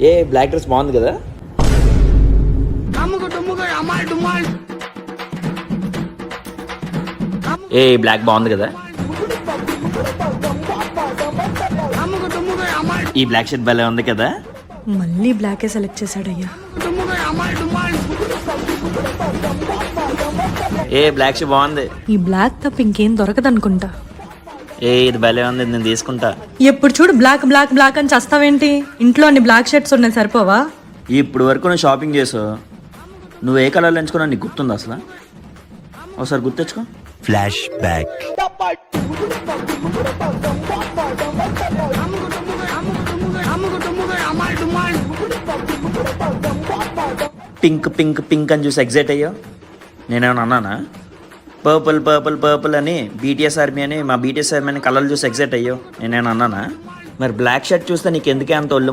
ఏ black dress బాగుంది కదా. ఏ black బాగుంది కదా. ఈ బ్లాక్ షర్ట్ భలే ఉంది కదా. మళ్ళీ బ్లాకే సెలెక్ట్ చేశాడయ్యా. ఏ బ్లాక్ షర్ట్ బాగుంది. ఈ బ్లాక్ తప్ప ఇంకేం దొరకదనుకుంటా. ఏ ఇది భలే ఉంది, నేను తీసుకుంటా. ఎప్పుడు చూడు బ్లాక్ బ్లాక్ బ్లాక్ అని చస్తావేంటి? ఇంట్లో అన్ని బ్లాక్ షర్ట్స్ ఉన్నాయి సరిపోవా? ఇప్పుడు వరకు నువ్వు షాపింగ్ చేసావు, నువ్వు ఏ కలర్లో ఎంచుకున్నా నీకు గుర్తుంది అసలు? ఒకసారి గుర్తెచ్చుకో. Flashback. Pink pink pink అని చూసి ఎగ్జైట్ అయ్యో. నేనేమన్నా అన్నానా? పర్పుల్ పర్పుల్ పర్పుల్ అని బీటీఎస్ ఆర్మీ అని మా బీటీఎస్ ఆర్మీ అని కలర్లు చూసి ఎగ్జైట్ అయ్యో. నేనేమన్నా అన్నానా? మరి బ్లాక్ షర్ట్ చూస్తే నీకు ఎందుకే అంత ఒళ్ళు